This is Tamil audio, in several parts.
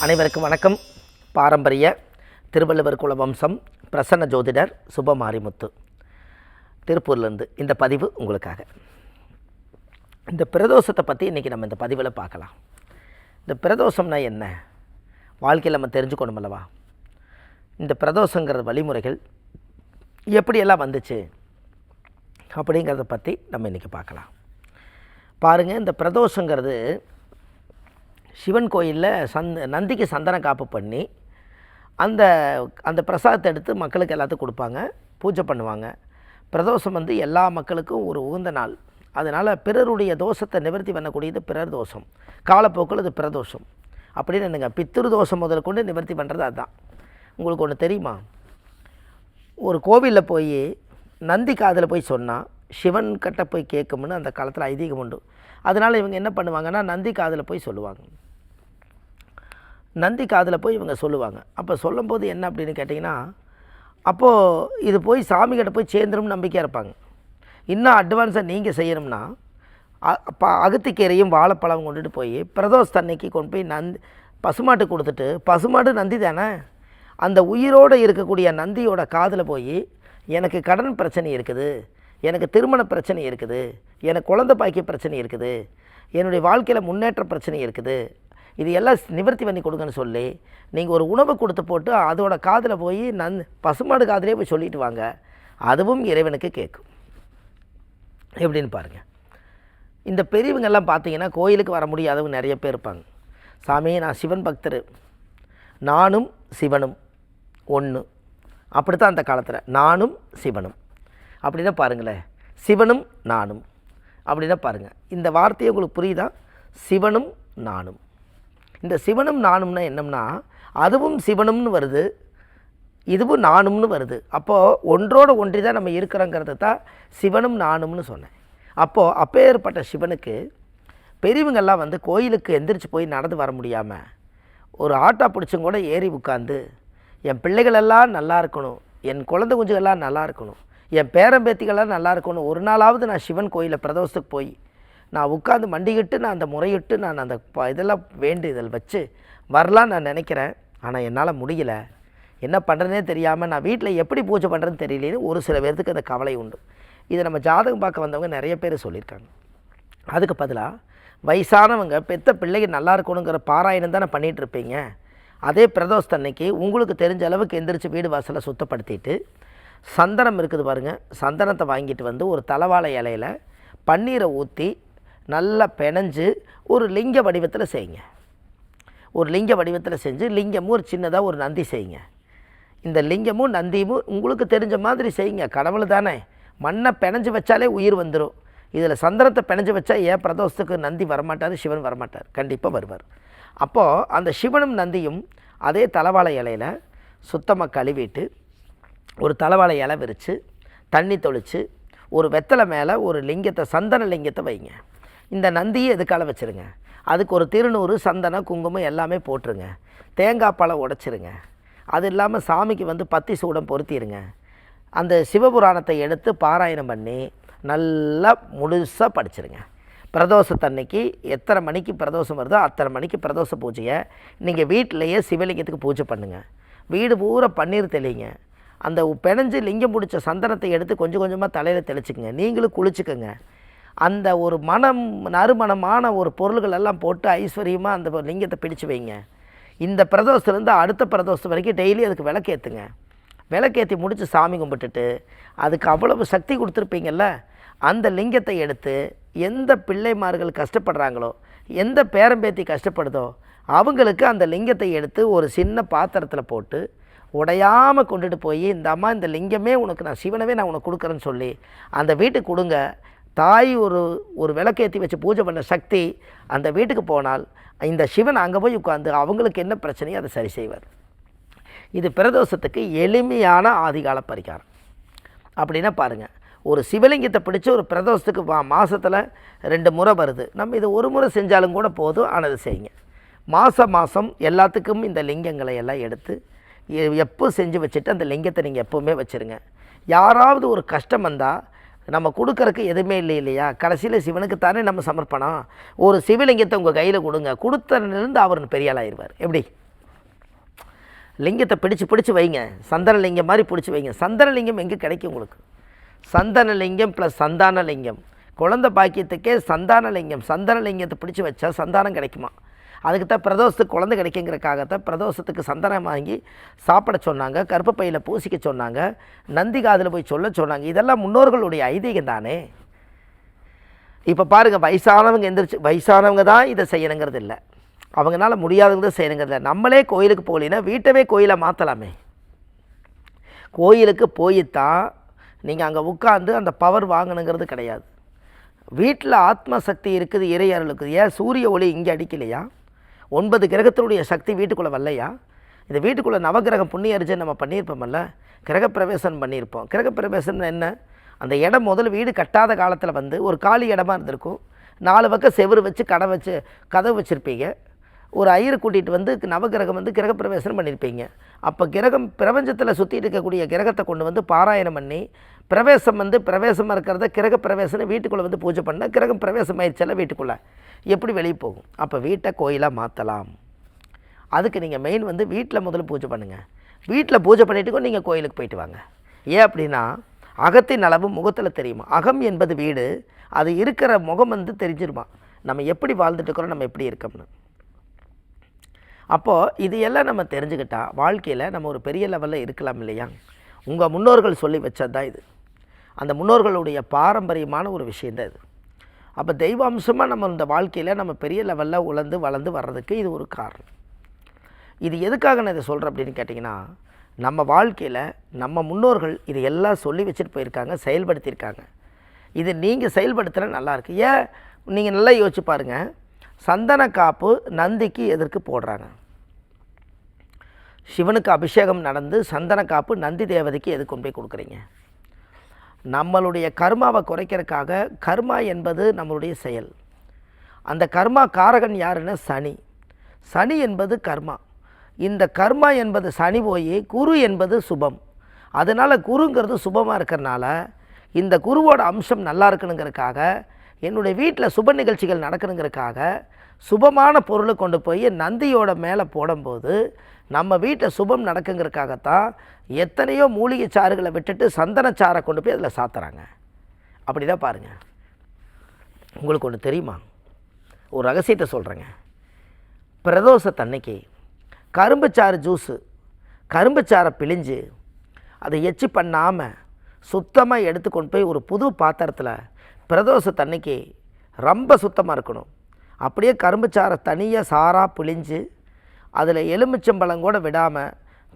அனைவருக்கும் வணக்கம். பாரம்பரிய திருவள்ளுவர் குல வம்சம் பிரசன்ன ஜோதிடர் சுபமாரிமுத்து திருப்பூர்லேருந்து இந்த பதிவு உங்களுக்காக. இந்த பிரதோஷத்தை பற்றி இன்றைக்கி நம்ம இந்த பதிவில் பார்க்கலாம். இந்த பிரதோஷம்னா என்ன, வாழ்க்கையில் நம்ம தெரிஞ்சுக்கணும் அல்லவா? இந்த பிரதோஷங்கிற வழிமுறைகள் எப்படியெல்லாம் வந்துச்சு அப்படிங்கிறத பற்றி நம்ம இன்றைக்கி பார்க்கலாம். பாருங்கள், இந்த பிரதோஷங்கிறது சிவன் கோயிலில் நந்திக்கு சந்தன காப்பு பண்ணி அந்த பிரசாதத்தை எடுத்து மக்களுக்கு எல்லாத்துக்கும் கொடுப்பாங்க, பூஜை பண்ணுவாங்க. பிரதோஷம் எல்லா மக்களுக்கும் ஒரு உகந்த நாள். அதனால் பிறருடைய தோஷத்தை நிவர்த்தி பண்ணக்கூடியது பிறர் தோஷம், காலப்போக்கில் இது பிரதோஷம் அப்படின்னு என்னங்க, பித்திரு தோஷம் முதல் கொண்டு நிவர்த்தி பண்ணுறது அதுதான். உங்களுக்கு ஒன்று தெரியுமா? ஒரு கோவிலில் போய் நந்தி காதில் போய் சொன்னால் சிவன் கிட்ட போய் கேட்கும்னு அந்த காலத்தில் ஐதீகம் உண்டு. அதனால் இவங்க என்ன பண்ணுவாங்கன்னா, நந்தி காதில் போய் சொல்லுவாங்க. நந்தி காதில் போய் இவங்க சொல்லுவாங்க. அப்போ சொல்லும்போது என்ன அப்படின்னு கேட்டிங்கன்னா, அப்போது இது போய் சாமிகிட்ட போய் சேர்ந்துடும் நம்பிக்கையாக இருப்பாங்க. இன்னும் அட்வான்ஸாக நீங்கள் செய்யணும்னா அகத்திக்கீரையும் வாழைப்பழம் கொண்டுட்டு போய் பிரதோஷத்தன்னைக்கு கொண்டு போய் பசுமாட்டு கொடுத்துட்டு, பசுமாடு நந்தி தானே, அந்த உயிரோடு இருக்கக்கூடிய நந்தியோட காதில் போய் எனக்கு கடன் பிரச்சனை இருக்குது, எனக்கு திருமண பிரச்சனை இருக்குது, எனக்கு குழந்தை பாக்கிய பிரச்சனை இருக்குது, என்னுடைய வாழ்க்கையில் முன்னேற்ற பிரச்சனை இருக்குது, இது எல்லாம் நிவர்த்தி பண்ணி கொடுங்கன்னு சொல்லி நீங்கள் ஒரு உணவு கொடுத்து போட்டு அதோட காதில் போய் பசுமாடு காதிலே போய் சொல்லிட்டு வாங்க, அதுவும் இறைவனுக்கு கேட்கும். எப்படின்னு பாருங்கள். இந்த பெரியவங்கெல்லாம் பார்த்தீங்கன்னா கோயிலுக்கு வர முடியாதவங்க நிறைய பேர் இருப்பாங்க. சாமி, நான் சிவன் பக்தர், நானும் சிவனும் ஒன்று, அப்படித்தான் அந்த காலத்தில் நானும் சிவனும் அப்படின்னா பாருங்களேன், சிவனும் நானும் அப்படின்னா பாருங்கள். இந்த வார்த்தையை உங்களுக்கு புரியுதா? சிவனும் நானும். இந்த சிவனும் நானும்னா என்னம்னா, அதுவும் சிவனும்னு வருது, இதுவும் நானும்னு வருது. அப்போது ஒன்றோடு ஒன்றி தான் நம்ம இருக்கிறோங்கிறது தான் சிவனும் நானும்னு சொன்னேன். அப்போது அப்பேற்பட்ட சிவனுக்கு பெரியவங்கள்லாம் கோயிலுக்கு எந்திரிச்சு போய் நடந்து வர முடியாமல் ஒரு ஆட்டோ பிடிச்சும் கூட ஏறி உட்காந்து, என் பிள்ளைகளெல்லாம் நல்லா இருக்கணும், என் குழந்தை குஞ்சுகள்லாம் நல்லா இருக்கணும், என் பேரம்பேத்திகள்லாம் நல்லா இருக்கணும், ஒரு நாளாவது நான் சிவன் கோயிலில் பிரதோஷத்துக்கு போய் நான் உட்காந்து மண்டிக்கிட்டு நான் அந்த முறையிட்டு நான் அந்த இதெல்லாம் வேண்டுதல் வச்சு வரலாம் நான் நினைக்கிறேன். ஆனால் என்னால் முடியல, என்ன பண்ணுறதுனே தெரியாமல் நான் வீட்டில் எப்படி பூஜை பண்ணுறதுன்னு தெரியலேன்னு ஒரு சில பேர்த்துக்கு அந்த கவலை உண்டு. இதை நம்ம ஜாதகம் பார்க்க வந்தவங்க நிறைய பேர் சொல்லியிருக்காங்க. அதுக்கு பதிலாக வயசானவங்க பெத்த பிள்ளைங்க நல்லா இருக்கணுங்கிற பாராயணம் தானே பண்ணிகிட்ருப்பீங்க. அதே பிரதோஷத்தன்னைக்கு உங்களுக்கு தெரிஞ்ச அளவுக்கு எந்திரிச்சு வீடு வாசலை சுத்தப்படுத்திட்டு, சந்தனம் இருக்குது பாருங்கள், சந்தனத்தை வாங்கிட்டு ஒரு தலவாழை இலையில் பன்னீரை ஊற்றி நல்லா பிணைஞ்சு ஒரு லிங்க வடிவத்தில் செய்யுங்க. ஒரு லிங்க வடிவத்தில் செஞ்சு லிங்கமும் ஒரு சின்னதாக ஒரு நந்தி செய்யுங்க. இந்த லிங்கமும் நந்தியும் உங்களுக்கு தெரிஞ்ச மாதிரி செய்யுங்க. கடவுள் தானே, மண்ணை பிணைஞ்சு வச்சாலே உயிர் வந்துடும். இதில் சந்தனத்தை பிணைஞ்சு வச்சா ஏன் பிரதோஷத்துக்கு நந்தி வரமாட்டார், சிவன் வரமாட்டார்? கண்டிப்பாக வருவார். அப்போது அந்த சிவனும் நந்தியும் அதே தலவாழை இலையில் சுத்தமாக கழுவிட்டு ஒரு தலவாழை இலை விரித்து தண்ணி தொளித்து ஒரு வெத்தலை மேலே ஒரு லிங்கத்தை, சந்தன லிங்கத்தை வைங்க. இந்த நந்தியை எதுக்கால வச்சுருங்க, அதுக்கு ஒரு திருநூறு, சந்தனம், குங்குமம் எல்லாமே போட்டுருங்க. தேங்காய் பழம் உடைச்சிருங்க. அது இல்லாமல் சாமிக்கு பத்தி சூடம் பொருத்திடுங்க. அந்த சிவபுராணத்தை எடுத்து பாராயணம் பண்ணி நல்லா முழுசாக படிச்சிருங்க. பிரதோஷத்தன்னைக்கு எத்தனை மணிக்கு பிரதோஷம் வருதோ அத்தனை மணிக்கு பிரதோஷ பூஜையை நீங்கள் வீட்டிலையே சிவலிங்கத்துக்கு பூஜை பண்ணுங்கள். வீடு பூரா பன்னீர் தெளிங்க. அந்த பிணைஞ்சு லிங்கம் பிடிச்ச சந்தனத்தை எடுத்து கொஞ்சம் கொஞ்சமாக தலையில் தெளிச்சுக்குங்க. நீங்களும் குளிச்சுக்கோங்க. அந்த ஒரு நறுமணமான ஒரு பொருள்கள் எல்லாம் போட்டு ஐஸ்வர்யமாக அந்த லிங்கத்தை பிடிச்சு வைங்க. இந்த பிரதோஷத்துலேருந்து அடுத்த பிரதோஷம் வரைக்கும் டெய்லி அதுக்கு விளக்கேற்றுங்க. விளக்கேற்றி முடித்து சாமி கும்பிட்டுட்டு அதுக்கு அவ்வளவு சக்தி கொடுத்துருப்பீங்கள்ல, அந்த லிங்கத்தை எடுத்து எந்த பிள்ளைமார்கள் கஷ்டப்படுறாங்களோ, எந்த பேரம்பேத்தி கஷ்டப்படுதோ அவங்களுக்கு அந்த லிங்கத்தை எடுத்து ஒரு சின்ன பாத்திரத்தில் போட்டு உடையாமல் கொண்டுட்டு போய், இந்த அம்மா இந்த லிங்கமே உனக்கு நான் சிவனவே நான் உனக்கு கொடுக்குறேன்னு சொல்லி அந்த வீட்டுக்கு கொடுங்க. தாய் ஒரு விளக்கேற்றி வச்சு பூஜை பண்ண சக்தி அந்த வீட்டுக்கு போனால் இந்த சிவன் அங்கே போய் உட்காந்து அவங்களுக்கு என்ன பிரச்சனையோ அதை சரி செய்வார். இது பிரதோஷத்துக்கு எளிமையான ஆதிகால பரிகாரம். அப்படின்னா பாருங்கள், ஒரு சிவலிங்கத்தை பிடிச்சி ஒரு பிரதோஷத்துக்கு மாதத்தில் 2 முறை வருது. நம்ம இதை ஒரு முறை செஞ்சாலும் கூட போதும், ஆனது செய்யுங்க. மாதம் எல்லாத்துக்கும் இந்த லிங்கங்களை எல்லாம் எடுத்து எப்போ செஞ்சு வச்சுட்டு அந்த லிங்கத்தை நீங்கள் எப்போவுமே வச்சுருங்க. யாராவது ஒரு கஷ்டம் வந்தால் நம்ம கொடுக்கறக்கு எதுவுமே இல்லையா, கடைசியில் சிவனுக்கு தானே நம்ம சமர்ப்பணம். ஒரு சிவலிங்கத்தை உங்கள் கையில் கொடுங்க, கொடுத்தனிலிருந்து அவர் பெரிய ஆளாயிருவார். எப்படி லிங்கத்தை பிடிச்சு வைங்க, சந்தனலிங்கம் மாதிரி பிடிச்சி வைங்க. சந்தனலிங்கம் எங்கே கிடைக்கும் உங்களுக்கு? சந்தனலிங்கம் ப்ளஸ் சந்தானலிங்கம், குழந்தை பாக்கியத்துக்கே சந்தானலிங்கம். சந்தனலிங்கத்தை பிடிச்சி வச்சா சந்தானம் கிடைக்குமா? அதுக்கு தான் பிரதோஷத்துக்கு குழந்தை கிடைக்குங்கிறக்காகத்தான் பிரதோஷத்துக்கு சந்தனம் வாங்கி சாப்பிட சொன்னாங்க, கருப்பு பையில் பூசிக்க சொன்னாங்க, நந்தி காதில் போய் சொல்ல சொன்னாங்க. இதெல்லாம் முன்னோர்களுடைய ஐதீகம் தானே. இப்போ பாருங்கள், வயசானவங்க எந்திரிச்சு, வயசானவங்க தான் இதை செய்யணுங்கிறது இல்லை, அவங்களால முடியாதவங்க தான் செய்யணுங்கிறது இல்லை. நம்மளே கோயிலுக்கு போகலின்னா வீட்டவே கோயிலை மாற்றலாமே. கோயிலுக்கு போய்த்தான் நீங்கள் அங்கே உட்காந்து அந்த பவர் வாங்கணுங்கிறது கிடையாது. வீட்டில் ஆத்ம சக்தி இருக்குது, இறை அருள் இருக்குது. ஏன் சூரிய ஒளி இங்கே அடிக்கலையா? 9 கிரகத்தினுடைய சக்தி வீட்டுக்குள்ளே வரலையா? இந்த வீட்டுக்குள்ளே நவகிரகம் புண்ணிய அர்ச்சனை நம்ம பண்ணியிருப்போமல்ல, கிரகப்பிரவேசம் பண்ணியிருப்போம். கிரகப்பிரவேசம் என்ன? அந்த இடம் முதல்ல வீடு கட்டாத காலத்தில் வந்து ஒரு காலி இடமா இருந்திருக்கும். 4 பக்கம் செவுறு வச்சு கதவு வச்சுருப்பீங்க. ஒரு ஐயரை கூட்டிகிட்டு வந்து நவகிரகம் வந்து கிரகப்பிரவேசனம் பண்ணியிருப்பீங்க. அப்போ கிரகம் பிரபஞ்சத்தில் சுற்றிட்டு இருக்கக்கூடிய கிரகத்தை கொண்டு வந்து பாராயணம் பண்ணி பிரவேசமாக இருக்கிறத கிரகப்பிரவேசனை வீட்டுக்குள்ளே வந்து பூஜை பண்ணால் கிரகம் பிரவேசம் ஆயிடுச்சல வீட்டுக்குள்ளே, எப்படி வெளியே போகும்? அப்போ வீட்டை கோயிலாக மாற்றலாம். அதுக்கு நீங்கள் மெயின் வந்து வீட்டில் முதல்ல பூஜை பண்ணுங்கள். வீட்டில் பூஜை பண்ணிவிட்டு நீங்கள் கோயிலுக்கு போயிட்டு வாங்க. ஏன் அப்படின்னா அகத்தின் அளவு முகத்தில் தெரியுமா? அகம் என்பது வீடு, அது இருக்கிற முகம் வந்து தெரிஞ்சிருமா நம்ம எப்படி வாழ்ந்துட்டு இருக்கிறோம், நம்ம எப்படி இருக்கோம்னு. அப்போது இது எல்லாம் நம்ம தெரிஞ்சுக்கிட்டால் வாழ்க்கையில் நம்ம ஒரு பெரிய லெவலில் இருக்கலாம் இல்லையா? உங்கள் முன்னோர்கள் சொல்லி வச்சது தான் இது. அந்த முன்னோர்களுடைய பாரம்பரியமான ஒரு விஷயந்தான் இது. அப்போ தெய்வாம்சமாக நம்ம இந்த வாழ்க்கையில் நம்ம பெரிய லெவலில் வளர்ந்து வர்றதுக்கு இது ஒரு காரணம். இது எதுக்காக நான் இதை சொல்கிறேன் அப்படின்னு கேட்டிங்கன்னா, நம்ம வாழ்க்கையில் நம்ம முன்னோர்கள் இது எல்லாம் சொல்லி வச்சுட்டு போயிருக்காங்க, செயல்படுத்தியிருக்காங்க. இது நீங்கள் செயல்படுத்தினா நல்லாயிருக்கு. ஏன் நீங்கள் நல்லா யோசிச்சு பாருங்கள். சந்தன காப்பு நந்திக்கு எதற்கு போடுறாங்க? சிவனுக்கு அபிஷேகம் நடந்து சந்தன காப்பு நந்தி தேவதைக்கு எதுக்கு கொண்டு போய் கொடுக்குறீங்க? நம்மளுடைய கர்மாவை குறைக்கிறதுக்காக. கர்மா என்பது நம்மளுடைய செயல். அந்த கர்மா காரகன் யாருன்னா சனி. சனி என்பது கர்மா. இந்த கர்மா என்பது சனி போய் குரு என்பது சுபம். அதனால் குருங்கிறது சுபமாக இருக்கிறனால இந்த குருவோட அம்சம் நல்லா இருக்கணுங்கிறதுக்காக, என்னுடைய வீட்டில் சுப நிகழ்ச்சிகள் நடக்கணுங்கிறதுக்காக சுபமான பொருளை கொண்டு போய் நந்தியோட மேலே போடும்போது நம்ம வீட்டில் சுபம் நடக்குங்கிறதுக்காகத்தான் எத்தனையோ மூலிகை சாறுகளை விட்டுட்டு சந்தனச்சாரை கொண்டு போய் அதில் சாத்துறாங்க. அப்படி தான் பாருங்கள். உங்களுக்கு ஒன்று தெரியுமா? ஒரு ரகசியத்தை சொல்கிறேங்க. பிரதோஷத்தன்னைக்கு கரும்புச்சாறு ஜூஸு, கரும்புச்சாரை பிழிஞ்சு அதை எச்சி பண்ணாமல் சுத்தமாக எடுத்து கொண்டு போய் ஒரு புது பாத்திரத்தில் பிரதோஷத்தன்னைக்கு ரொம்ப சுத்தமாக இருக்கணும். அப்படியே கரும்புச்சாரை தனியாக சாராக பிழிஞ்சு அதில் எலுமிச்சம்பழம் கூட விடாமல்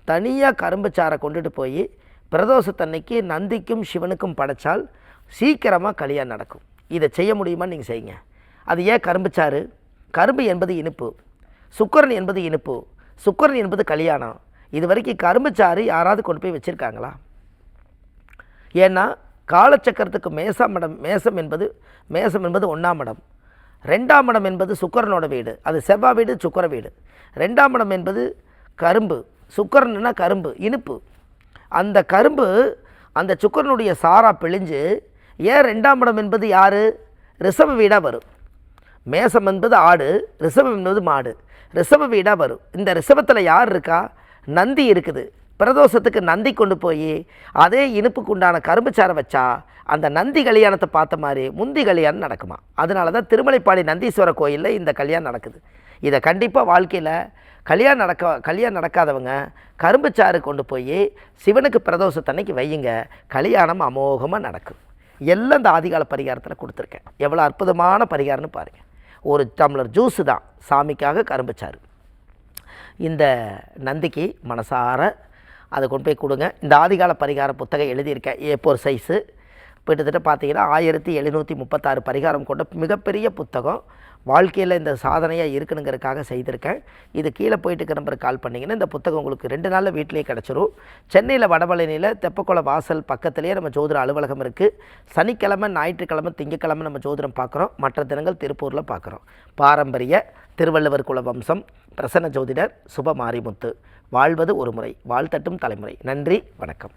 தனியாக கரும்புச்சாரை கொண்டுட்டு போய் பிரதோஷத்தன்னைக்கு நந்திக்கும் சிவனுக்கும் படைச்சால் சீக்கிரமாக கல்யாணம் நடக்கும். இதை செய்ய முடியுமான்னு நீங்கள் செய்யுங்க. அது ஏன் கரும்புச்சாறு? கரும்பு என்பது இனிப்பு, சுக்கரன் என்பது இனிப்பு, சுக்கரன் என்பது கல்யாணம். இது வரைக்கும் கரும்புச்சாறு யாராவது கொண்டு போய் வச்சுருக்காங்களா? ஏன்னா காலச்சக்கரத்துக்கு மேசம் என்பது 1ஆம் இடம், 2ஆம் இடம் என்பது சுக்கரனோட வீடு, அது செவ்வாய் வீடு, சுக்கர வீடு. 2ஆம் இடம் என்பது கரும்பு, சுக்கரன்னா கரும்பு இனிப்பு. அந்த கரும்பு அந்த சுக்கரனுடைய சாரா பிழிஞ்சு, ஏன் 2ஆம் இடம் என்பது யார்? ரிஷப வீடாக வரும். மேசம் என்பது ஆடு, ரிஷபம் என்பது மாடு, ரிஷப வீடாக வரும். இந்த ரிஷபத்தில் யார் இருக்கா? நந்தி இருக்குது. பிரதோஷத்துக்கு நந்தி கொண்டு போய் அதே இனிப்புக்கு உண்டான கரும்புச்சாரை வச்சா அந்த நந்தி கல்யாணத்தை பார்த்த மாதிரி முந்தி கல்யாணம் நடக்குமா? அதனால தான் திருமலைப்பாடி நந்தீஸ்வர கோயிலில் இந்த கல்யாணம் நடக்குது. இதை கண்டிப்பாக வாழ்க்கையில் கல்யாணம் நடக்காதவங்க கரும்புச்சாறு கொண்டு போய் சிவனுக்கு பிரதோஷத்தன்னைக்கு வையுங்க, கல்யாணம் அமோகமாக நடக்கும். எல்லாம் இந்த ஆதிகால பரிகாரத்தில் கொடுத்துருக்கேன். எவ்வளோ அற்புதமான பரிகாரம்னு பாருங்கள். ஒரு டம்ளர் ஜூஸு தான் சாமிக்காக கரும்புச்சாறு. இந்த நந்திக்கு மனசார அதை கொண்டு போய் கொடுங்க. இந்த ஆதிகால பரிகார புத்தகம் எழுதியிருக்கேன். A4 size. கிட்டத்தட்ட பார்த்தீங்கன்னா 1736 பரிகாரம் கொண்ட மிகப்பெரிய புத்தகம். வாழ்க்கையில் இந்த சாதனையாக இருக்கணுங்கிறதுக்காக செய்திருக்கேன். இது கீழே போயிட்டு இருக்கிற நம்பருக்கு கால் பண்ணிங்கன்னா இந்த புத்தகம் உங்களுக்கு 2 நாளில் வீட்டிலேயே கிடச்சிரும். சென்னையில் வடபழனியில் தெப்பக்குளம் வாசல் பக்கத்துலேயே நம்ம ஜோதிட அலுவலகம் இருக்குது. சனிக்கிழமை, ஞாயிற்றுக்கிழமை, திங்கக்கிழமை நம்ம ஜோதிடம் பார்க்குறோம். மற்ற தினங்கள் திருப்பூரில் பார்க்குறோம். பாரம்பரிய திருவள்ளுவர் குல வம்சம், பிரசன்ன ஜோதிடர் சுப மாரிமுத்து. வாழ்வது ஒரு முறை, வாழ்த்தட்டும் தலைமுறை. நன்றி, வணக்கம்.